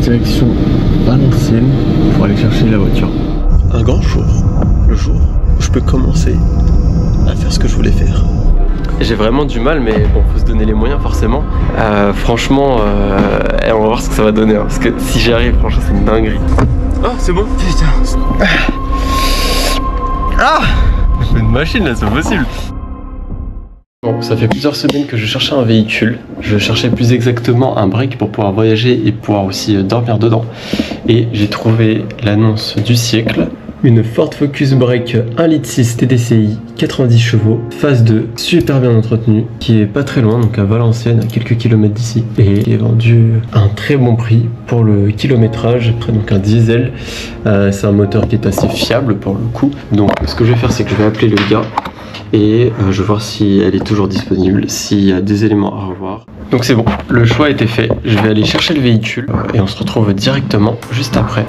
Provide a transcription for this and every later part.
Direction Valenciennes pour aller chercher la voiture. Un grand jour, le jour où je peux commencer à faire ce que je voulais faire. J'ai vraiment du mal, mais bon, faut se donner les moyens forcément. Franchement, on va voir ce que ça va donner, hein, parce que si j'y arrive, franchement, c'est une dinguerie. Oh, c'est bon. Putain. Ah, c'est une machine là, c'est possible. Bon, ça fait plusieurs semaines que je cherchais un véhicule. Je cherchais plus exactement un break pour pouvoir voyager et pouvoir aussi dormir dedans. Et j'ai trouvé l'annonce du siècle. Une Ford Focus Break 1,6 litre TDCi, 90 chevaux, phase 2, super bien entretenu, qui est pas très loin, donc à Valenciennes, à quelques kilomètres d'ici, et qui est vendu à un très bon prix pour le kilométrage, donc un diesel. C'est un moteur qui est assez fiable pour le coup. Donc ce que je vais faire, c'est que je vais appeler le gars et je vais voir si elle est toujours disponible, s'il y a des éléments à revoir. Donc c'est bon, le choix a été fait, je vais aller chercher le véhicule et on se retrouve directement juste après.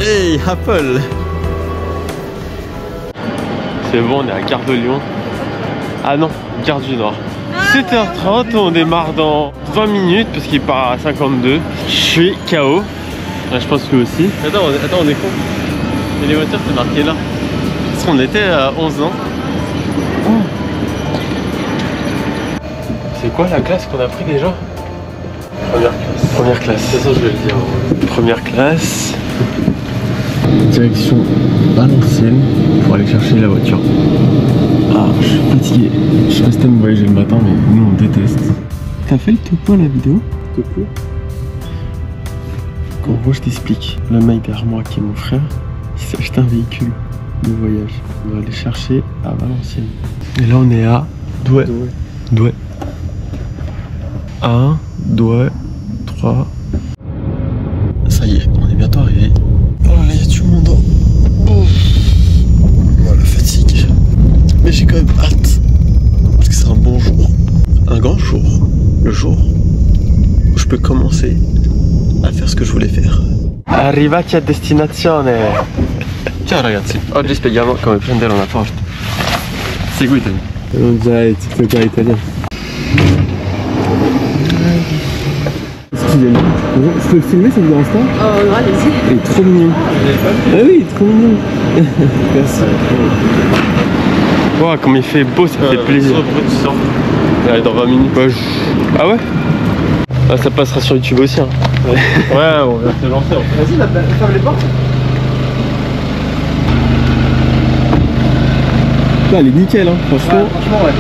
Hey Apple! C'est bon, on est à Gare de Lyon. Ah non, Gare du Nord. 7h30, on démarre dans 20 minutes parce qu'il part à 52. Je suis KO. Ah, je pense que aussi. Attends, on est con. Et les voitures, c'est marqué là. Parce qu'on était à 11 ans. C'est quoi la classe qu'on a pris déjà? Première classe. Première classe. C'est ça, je vais le dire. Première classe. Direction Valenciennes pour aller chercher la voiture. Ah, je suis fatigué. Je sais pas si t'aimes voyager le matin, mais nous on déteste. T'as fait le topo à la vidéo? Topo? En gros, je t'explique. Le mec derrière moi, qui est mon frère, il s'est acheté un véhicule de voyage. On va aller chercher à Valenciennes. Et là, on est à Douai. Douai. 1, 2, 3. Ça y est, on est bientôt arrivé. Oh là là, il y a du monde. Oh, la fatigue. Mais j'ai quand même hâte. Parce que c'est un bon jour. Un grand jour. Le jour où je peux commencer à faire ce que je voulais faire. Arrivati a destinazione. Ciao ragazzi, oggi spieghiamo come prendere una Ford. Seguitemi. On dirait les tiktokers italiens. Je peux le filmer, ça vous dérange pas? Oh, allez-y. Il est trop mignon. Ah oui, il est trop mignon. Merci. Wow, comme il fait beau, ça fait plaisir. Allez, dans 20 minutes. Ah ouais? Ah, ça passera sur YouTube aussi. Hein. Ouais, on va te lancer. Vas-y, ferme les portes. Là, elle est nickel, hein, franchement. Franchement, ouais.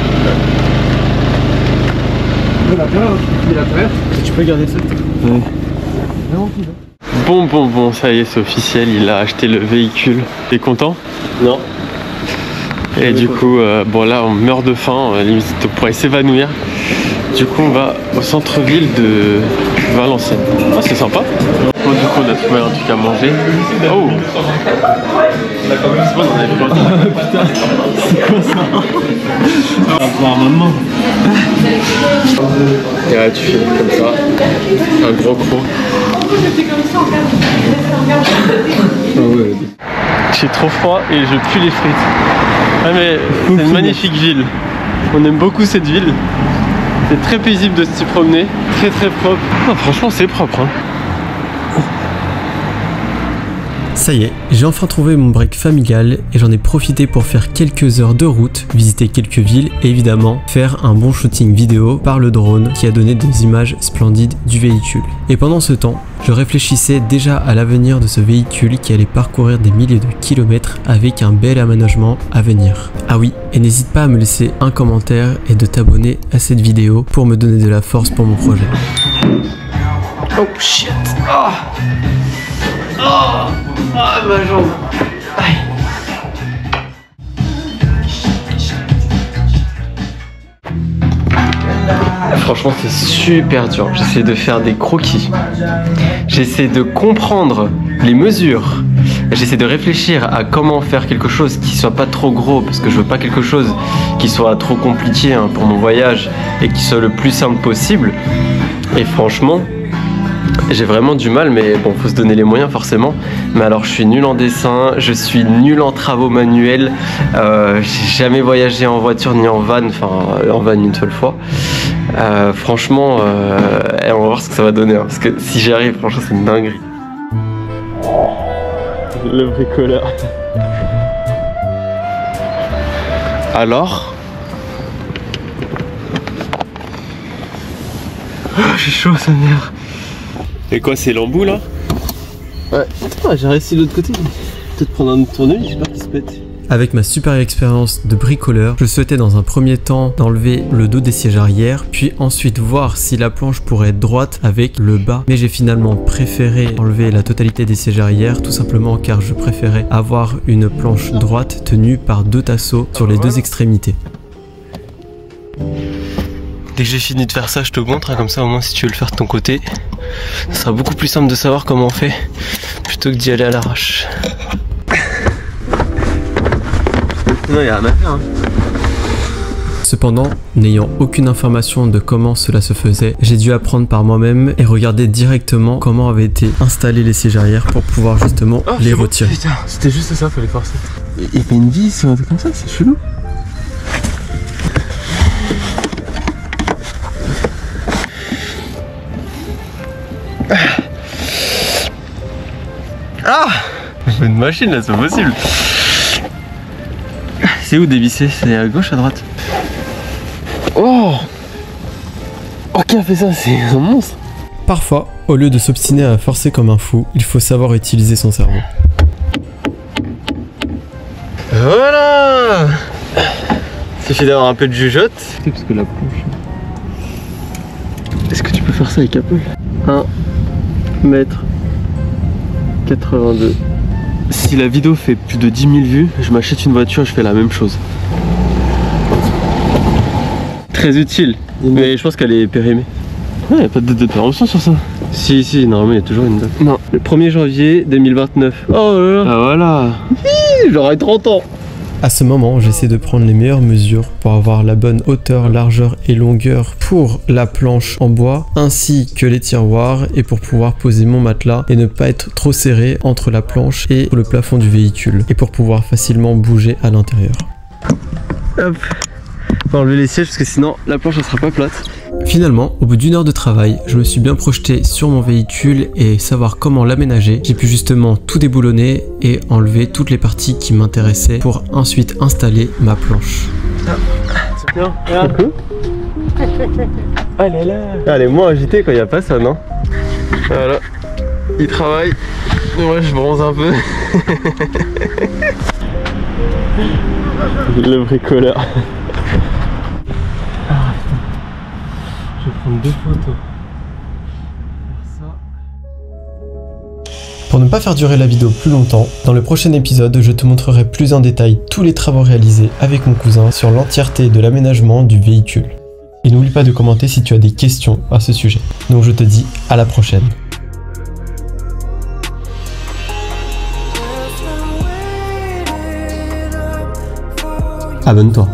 Tu peux garder ça. Ouais. Bon, ça y est, c'est officiel, il a acheté le véhicule. T'es content? Non. Et du coup, bon là, on meurt de faim, limite on pourrait s'évanouir. Du coup, on va au centre-ville de Valenciennes. Ah, c'est sympa. Bon, du coup, on a trouvé un truc à manger. Oh! C'est bon, on avait pas. Putain, c'est quoi ça? On va voir maman. Et là, tu fais comme ça, un gros croc. Ah ouais. J'ai trop froid et je pue les frites. Ah mais c'est une magnifique ville. On aime beaucoup cette ville. C'est très paisible de s'y promener, très propre. Oh, franchement, c'est propre. Hein. Ça y est, j'ai enfin trouvé mon break familial et j'en ai profité pour faire quelques heures de route, visiter quelques villes et évidemment faire un bon shooting vidéo par le drone qui a donné des images splendides du véhicule. Et pendant ce temps, je réfléchissais déjà à l'avenir de ce véhicule qui allait parcourir des milliers de kilomètres avec un bel aménagement à venir. Ah oui, et n'hésite pas à me laisser un commentaire et de t'abonner à cette vidéo pour me donner de la force pour mon projet. Oh shit! Ah, ma jambe! Aïe. Franchement, c'est super dur. J'essaie de faire des croquis. J'essaie de comprendre les mesures. J'essaie de réfléchir à comment faire quelque chose qui soit pas trop gros, parce que je veux pas quelque chose qui soit trop compliqué hein, pour mon voyage et qui soit le plus simple possible. Et franchement, j'ai vraiment du mal, mais bon, faut se donner les moyens forcément. Mais alors je suis nul en dessin, je suis nul en travaux manuels, j'ai jamais voyagé en voiture ni en van, enfin en van une seule fois. Franchement, on va voir ce que ça va donner, hein, parce que si j'y arrive, franchement c'est une dinguerie. Le bricoleur. Alors j'ai chaud, ça m'énerve. Et quoi, c'est l'embout là? Ouais, j'ai réussi de l'autre côté. Peut-être prendre un tournevis, j'ai peur qu'il se pète. Avec ma super expérience de bricoleur, je souhaitais dans un premier temps d'enlever le dos des sièges arrière, puis ensuite voir si la planche pourrait être droite avec le bas. Mais j'ai finalement préféré enlever la totalité des sièges arrière, tout simplement car je préférais avoir une planche droite tenue par 2 tasseaux sur les 2 extrémités. Dès que j'ai fini de faire ça, je te montre, hein, comme ça au moins si tu veux le faire de ton côté, ça sera beaucoup plus simple de savoir comment on fait, plutôt que d'y aller à l'arrache. Non, il y a rien à faire. Hein. Cependant, n'ayant aucune information de comment cela se faisait, j'ai dû apprendre par moi-même et regarder directement comment avaient été installés les sièges arrière pour pouvoir justement les retirer. Putain, c'était juste ça, fallait forcer. Il y a pas une vis ou un truc comme ça, c'est chelou. Ah, j'ai une machine là, c'est possible. C'est où dévisser? C'est à gauche, à droite? Oh, qui a fait ça? C'est un monstre. Parfois, au lieu de s'obstiner à forcer comme un fou, il faut savoir utiliser son cerveau. Voilà. Il suffit d'avoir un peu de jugeote. Parce que la planche... Est-ce que tu peux faire ça avec Apple? 1m82. Si la vidéo fait plus de 10 000 vues, je m'achète une voiture et je fais la même chose. Très utile, mais je pense qu'elle est périmée. Ouais, il n'y a pas de date de péremption sur ça. Si, normalement il y a toujours une date. Non, le 1er janvier 2029. Oh là là. Ah voilà. J'aurai 30 ans. À ce moment, j'essaie de prendre les meilleures mesures pour avoir la bonne hauteur, largeur et longueur pour la planche en bois, ainsi que les tiroirs, et pour pouvoir poser mon matelas et ne pas être trop serré entre la planche et le plafond du véhicule, et pour pouvoir facilement bouger à l'intérieur. Hop. Faut enlever les sièges parce que sinon la planche ne sera pas plate. Finalement, au bout d'1 heure de travail, je me suis bien projeté sur mon véhicule et savoir comment l'aménager. J'ai pu justement tout déboulonner et enlever toutes les parties qui m'intéressaient pour ensuite installer ma planche. Tiens, regarde. Elle est là. Elle est moins agitée quand il n'y a pas ça, non? Voilà. Il travaille. Moi je bronze un peu. Le bricoleur. Je vais prendre 2 photos. Pour ne pas faire durer la vidéo plus longtemps, dans le prochain épisode, je te montrerai plus en détail tous les travaux réalisés avec mon cousin sur l'entièreté de l'aménagement du véhicule. Et n'oublie pas de commenter si tu as des questions à ce sujet. Donc je te dis à la prochaine. Abonne-toi.